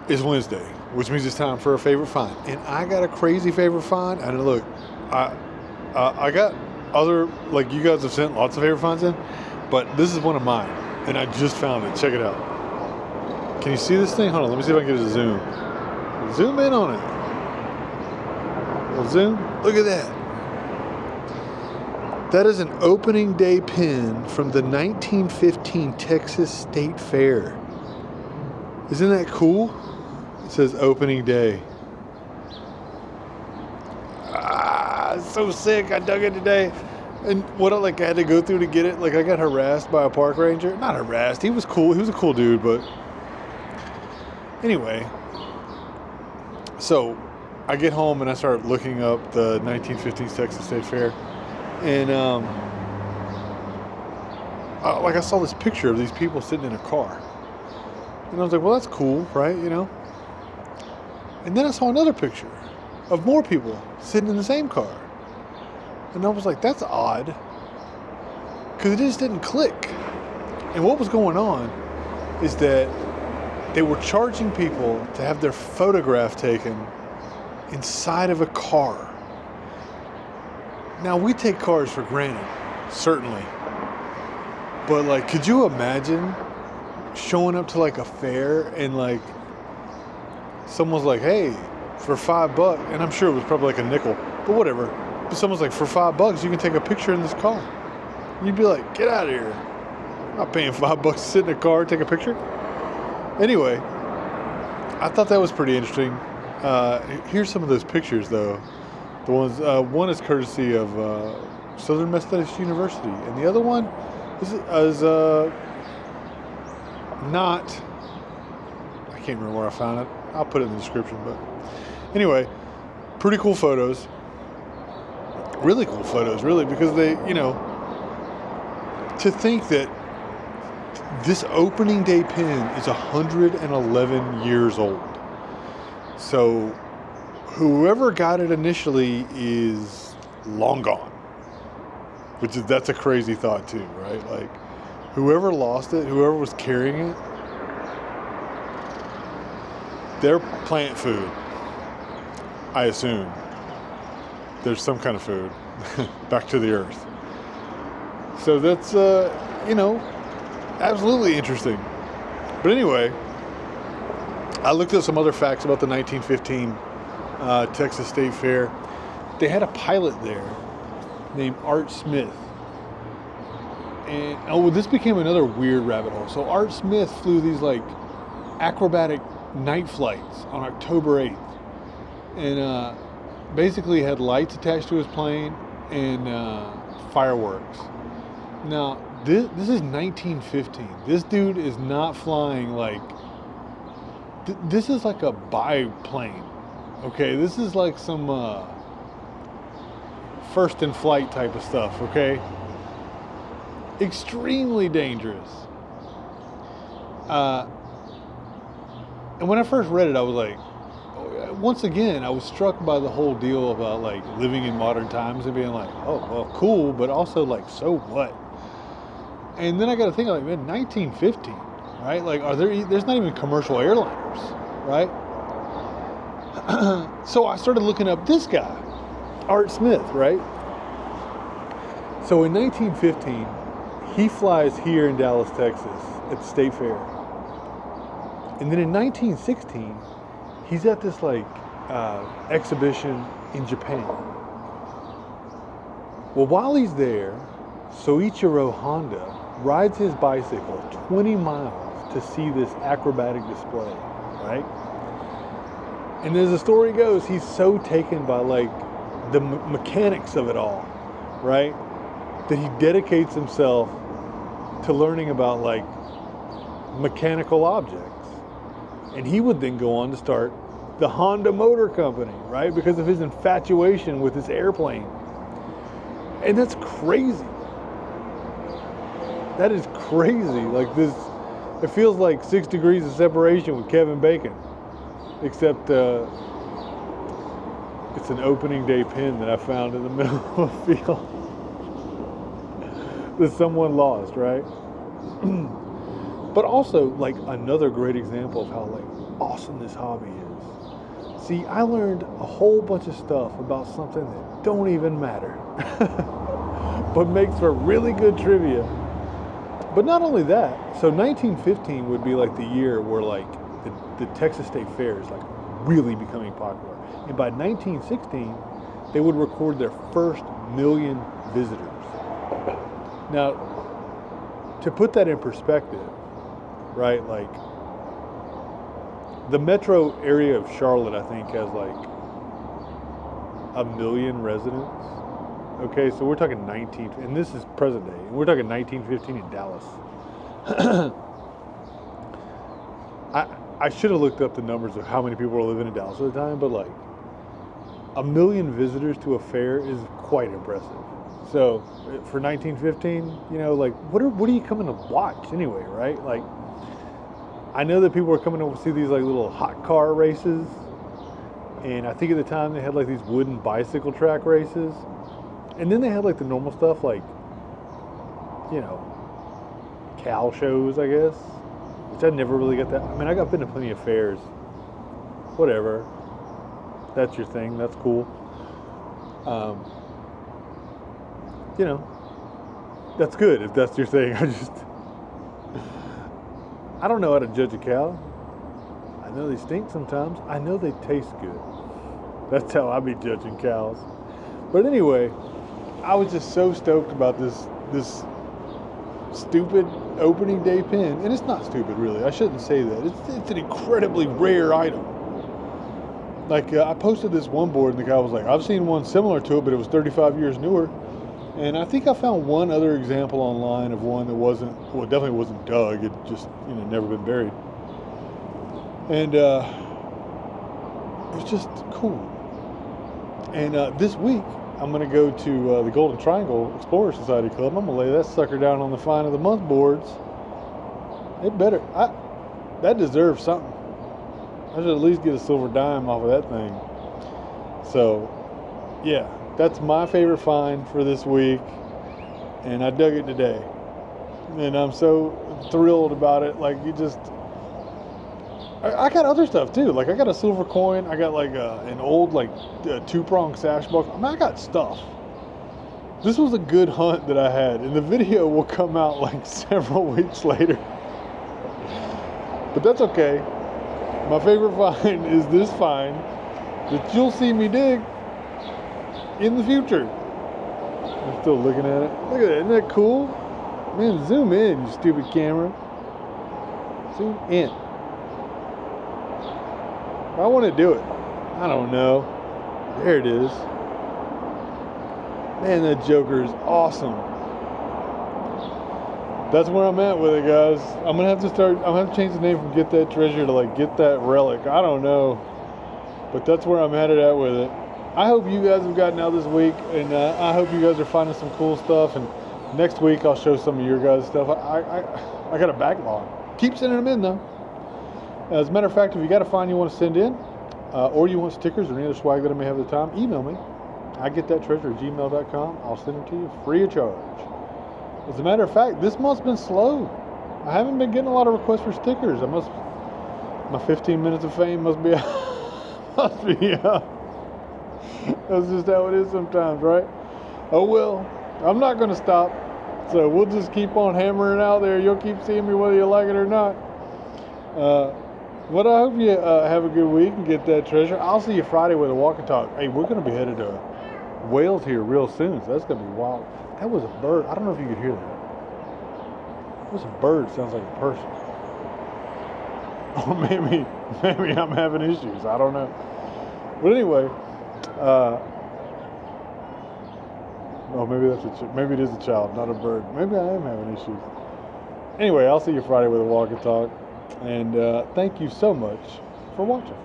It's Wednesday, which means it's time for a favorite find. And I got a crazy favorite find. And look, I got other, like you guys have sent lots of favorite finds in, but this is one of mine. And I just found it. Check it out. Can you see this thing? Hold on, let me see if I can get a zoom. Zoom in on it. Well, zoom. Look at that. That is an opening day pin from the 1915 Texas State Fair. Isn't that cool? It says opening day. It's so sick. I dug it today. And what I had to go through to get it, I got harassed by a park ranger. Not harassed. He was cool. He was a cool dude, but anyway. So I get home and I start looking up the 1915 Texas State Fair. And I saw this picture of these people sitting in a car. And I was like, well, that's cool, right? And then I saw another picture of more people sitting in the same car. And I was like, that's odd. Because it just didn't click. And what was going on is that they were charging people to have their photograph taken inside of a car. Now, we take cars for granted, certainly. But, could you imagine showing up to, a fair and, someone's like, hey, for $5, and I'm sure it was probably a nickel, but whatever. But someone's like, for $5, you can take a picture in this car. And you'd be like, get out of here. I'm not paying $5 to sit in a car and take a picture. Anyway, I thought that was pretty interesting. Here's some of those pictures, though. The ones, one is courtesy of Southern Methodist University, and the other one is not. I can't remember where I found it. I'll put it in the description. But anyway, pretty cool photos. Really cool photos, really, because they, to think that this opening day pin is 111 years old. So whoever got it initially is long gone, that's a crazy thought too, right? Whoever lost it, whoever was carrying it, they're plant food, I assume. There's some kind of food back to the earth. So that's, absolutely interesting. But anyway, I looked at some other facts about the 1915 Texas State Fair. They had a pilot there named Art Smith. And this became another weird rabbit hole. So Art Smith flew these acrobatic night flights on October 8th. And basically had lights attached to his plane and fireworks. Now, this is 1915. This dude is not flying this is a biplane. Okay, this is some first in flight type of stuff, okay? Extremely dangerous. And when I first read it, I was once again, I was struck by the whole deal about living in modern times and being oh, well, cool, but also so what? And then I got to think man, 1915, right? There's not even commercial airliners, right? So I started looking up this guy, Art Smith, right? So in 1915, he flies here in Dallas, Texas at the State Fair. And then in 1916, he's at this exhibition in Japan. Well, while he's there, Soichiro Honda rides his bicycle 20 miles to see this acrobatic display, right? And as the story goes, he's so taken by the mechanics of it all, right? That he dedicates himself to learning about mechanical objects. And he would then go on to start the Honda Motor Company, right? Because of his infatuation with this airplane. And that's crazy. That is crazy. It feels like 6 degrees of separation with Kevin Bacon. Except it's an opening day pin that I found in the middle of a field that someone lost, right? But also, like, another great example of how, like, awesome this hobby is. See, I learned a whole bunch of stuff about something that don't even matter, but makes for really good trivia. But not only that, so 1915 would be like the year where, like, the Texas State Fair is, like, really becoming popular. And by 1916, they would record their first million visitors. Now, to put that in perspective, right, like, the metro area of Charlotte, I think, has like 1 million residents. Okay, so we're talking 19, and this is present day, and we're talking 1915 in Dallas. I should have looked up the numbers of how many people were living in Dallas at the time, but like 1 million visitors to a fair is quite impressive. So for 1915, you know, like, what are you coming to watch anyway, right? Like, I know that people were coming to see these like little hot car races, and I think at the time they had like these wooden bicycle track races, and then they had like the normal stuff like, you know, cow shows, I guess, which I never really got that. I mean, I've been to plenty of fairs. Whatever, that's your thing. That's cool. You know, that's good if that's your thing. I don't know how to judge a cow. I know they stink sometimes. I know they taste good. That's how I be judging cows. But anyway, I was just so stoked about this stupid opening day pin. And it's not stupid, really. I shouldn't say that. It's an incredibly rare item. Like, I posted this one board, and the guy was like, I've seen one similar to it, but it was 35 years newer. And I think I found one other example online of one that wasn't, well, it definitely wasn't dug. It just, you know, never been buried. And it was just cool. And this week, I'm going to go to the Golden Triangle Explorer Society Club. I'm going to lay that sucker down on the Find of the Month boards. It better, that deserves something. I should at least get a silver dime off of that thing. So, yeah. That's my favorite find for this week, and I dug it today. And I'm so thrilled about it. Like, you just, I got other stuff too. Like, I got a silver coin. I got like an old like 2-prong sash buckle. I mean, I got stuff. This was a good hunt that I had, and the video will come out like several weeks later. But that's okay. My favorite find is this find that you'll see me dig in the future. I'm still looking at it. Look at that, isn't that cool? Man, zoom in, you stupid camera. Zoom in. I want to do it. I don't know. There it is. Man, that Joker is awesome. That's where I'm at with it, guys. I'm gonna have to change the name from Get That Treasure to like Get That Relic. I don't know. But that's where I'm headed at with it. I hope you guys have gotten out this week, and I hope you guys are finding some cool stuff. And next week I'll show some of your guys' stuff. I got a backlog. Keep sending them in though. As a matter of fact, if you got a find you want to send in, or you want stickers or any other swag that I may have at the time, email me. I get that treasure at gmail.com. I'll send them to you free of charge. As a matter of fact, this month's been slow. I haven't been getting a lot of requests for stickers. My 15 minutes of fame must be That's just how it is sometimes, right? Oh well, I'm not going to stop. So we'll just keep on hammering out there. You'll keep seeing me whether you like it or not. But I hope you have a good week and get that treasure. I'll see you Friday with a walk and talk. Hey, we're going to be headed to Wales here real soon, so that's going to be wild. That was a bird. I don't know if you could hear that. It was a bird. Sounds like a person. Or maybe I'm having issues. I don't know. But anyway, maybe it is a child, not a bird. Maybe I am having issues. Anyway, I'll see you Friday with a walk and talk. And thank you so much for watching.